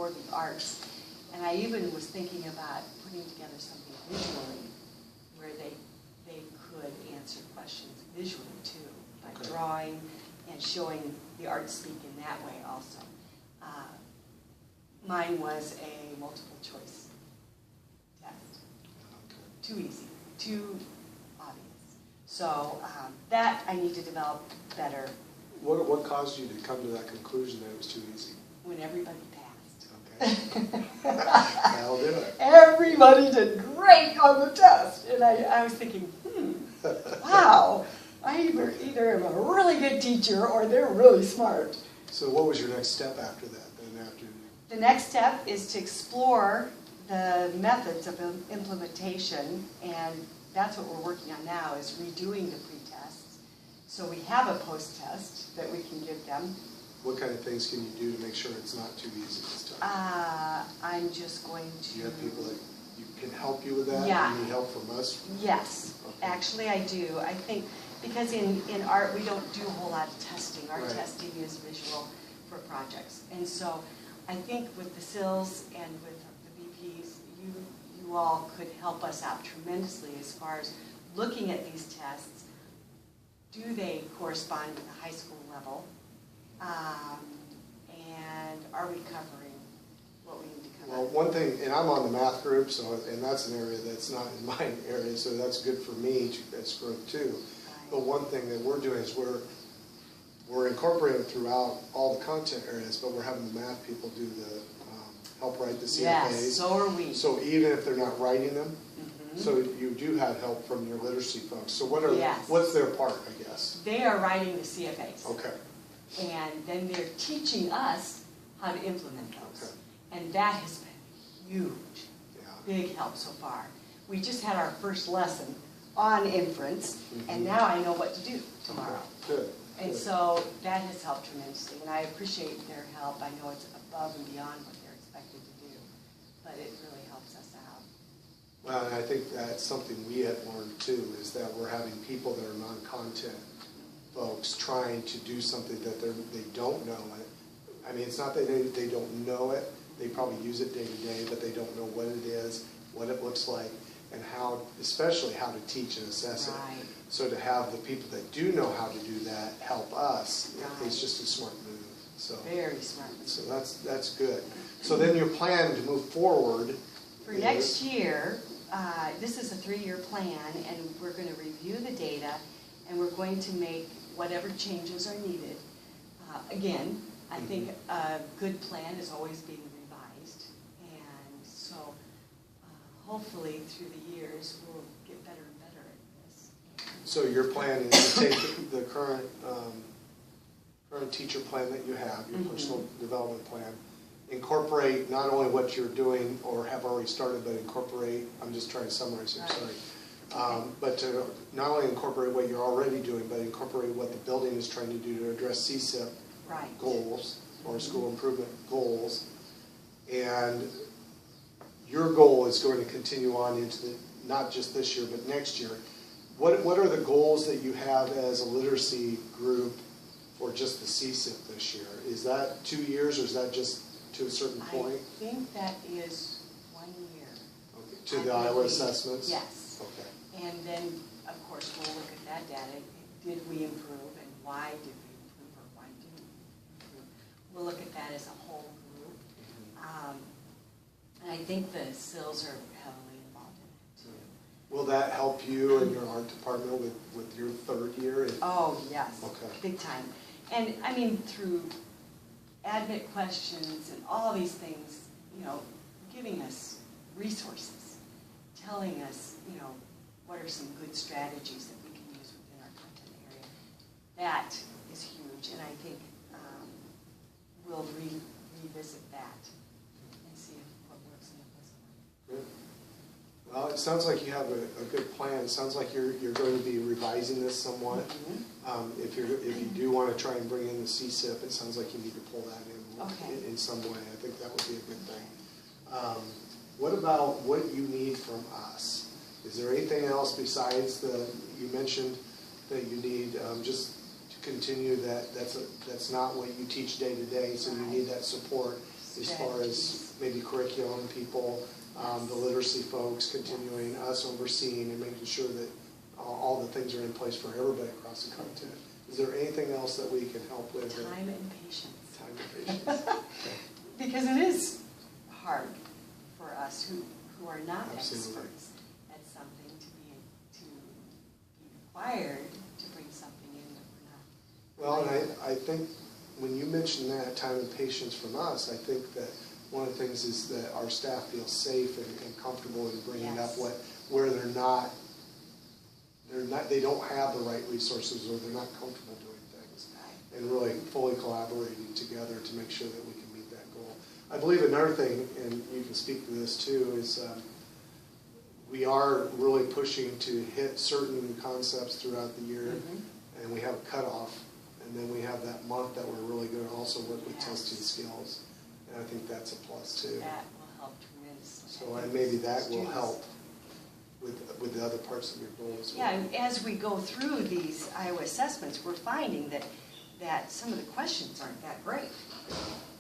explore the arts. And I even was thinking about putting together something visually where they could answer questions visually too, by drawing and showing the art speak in that way also. Mine was a multiple choice test. Too easy, too obvious. So that I need to develop better. What caused you to come to that conclusion that it was too easy? When everybody passed. Okay. That'll do it. Everybody did great on the test. And I was thinking, wow, I either am a really good teacher or they're really smart. So what was your next step after that? The next step is to explore the methods of implementation, and that's what we're working on now, is redoing the pre-tests. So we have a post-test that we can give them. What kind of things can you do to make sure it's not too easy this time? I'm just going to... Do you have people that you can help you with that? Yeah. Do you need help from us? Yes. Okay. Actually, I do. I think because in art we don't do a whole lot of testing. Our Right. testing is visual for projects. And so I think with the SILs and with the BPs, you all could help us out tremendously as far as looking at these tests. Do they correspond to the high school level? And are we covering what we need to cover? Well, one thing, and I'm on the math group, and that's an area that's not in my area, so that's good for me, that's growth too. Right. But one thing that we're doing is we're incorporating it throughout all the content areas, but we're having the math people do the help write the CFAs. Yes, so are we. So even if they're not writing them, so you do have help from your literacy folks. So what's their part, I guess? They are writing the CFAs. Okay. And then they're teaching us how to implement those. Okay. And that has been huge, big help so far. We just had our first lesson on inference, and now I know what to do tomorrow. Good. And so that has helped tremendously, and I appreciate their help. I know it's above and beyond what they're expected to do, but it really helps us out. Well, and I think that's something we have learned too, is that we're having people that are non-content folks trying to do something that they don't know it. I mean, it's not that they don't know it. They probably use it day to day, but they don't know what it is, what it looks like, and how, especially how to teach and assess Right. it. So to have the people that do know how to do that help us, Right. it's just a smart move. So Very smart. So that's good. So then your plan to move forward For next year, this is a 3-year plan, and we're going to review the data, and we're going to make whatever changes are needed. Again, I think a good plan is always being revised, and so hopefully through the years we'll get better and better at this. So your plan is to take the current teacher plan that you have, your personal development plan, incorporate not only what you're doing or have already started, but incorporate, I'm just trying to summarize here, sorry, but to not only incorporate what you're already doing, but incorporate what the building is trying to do to address CSIP goals or school improvement goals. And your goal is going to continue on into not just this year, but next year. What are the goals that you have as a literacy group for just the CSIP this year? Is that 2 years, or is that just to a certain point? I think that is 1 year. Okay. To the Iowa assessments? Yes. Okay. And then, of course, we'll look at that data. Did we improve, and why did we improve, or why didn't we improve? We'll look at that as a whole group. And I think the SILs are heavily involved in it, too. Will that help you and your art department with your 3rd year? Oh, yes. Okay. Big time. And, I mean, through admit questions and all these things, you know, giving us resources, telling us, you know, what are some good strategies that we can use within our content area. That is huge, and I think we'll revisit that and see what works and what doesn't work. Good. Well, it sounds like you have a good plan. It sounds like you're going to be revising this somewhat. If you do want to try and bring in the CSIP, it sounds like you need to pull that in some way. I think that would be a good thing. What about what you need from us? Is there anything else besides you mentioned that you need just to continue that's not what you teach day to day, so you need that support. as far as maybe curriculum people, the literacy folks, continuing us overseeing and making sure that all the things are in place for everybody across the content. Is there anything else that we can help with? Time and patience. Time and patience. Okay. Because it is hard for us who are not Absolutely. experts at something to be required to bring something in that we're not. Well, and I think when you mention that, time and patience from us, I think that one of the things is that our staff feels safe and comfortable in bringing up where they don't have the right resources or they're not comfortable doing things. Right. And really fully collaborating together to make sure that we can meet that goal. I believe another thing, and you can speak to this too, is we are really pushing to hit certain concepts throughout the year, and we have a cutoff, and then we have that month that we're really going to also work with testing skills, and I think that's a plus too. That will help tremendously. So and maybe that will help with the other parts of your goals. Yeah, and as we go through these Iowa assessments, we're finding that some of the questions aren't that great.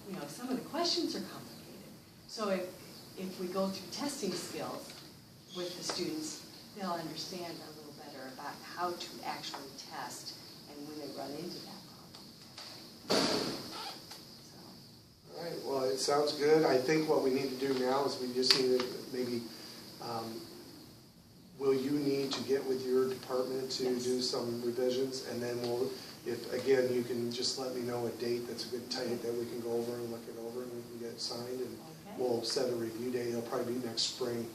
You know, some of the questions are complicated. So if we go through testing skills with the students, they'll understand a little better about how to actually test and when they run into that problem. So. All right, well, it sounds good. I think what we need to do now is we just need to maybe, will you need to get with your department to do some revisions? And then we'll, if again, you can just let me know a date that's a good date that we can go over and look it over and we can get it signed. And we'll set a review date. It'll probably be next spring.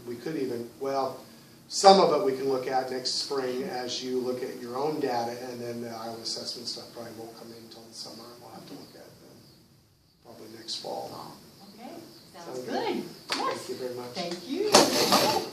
We could even, well, some of it we can look at next spring as you look at your own data, and then the Iowa assessment stuff probably won't come in until the summer, and we'll have to look at them probably next fall. Okay, sounds good. Yes. Thank you very much. Thank you.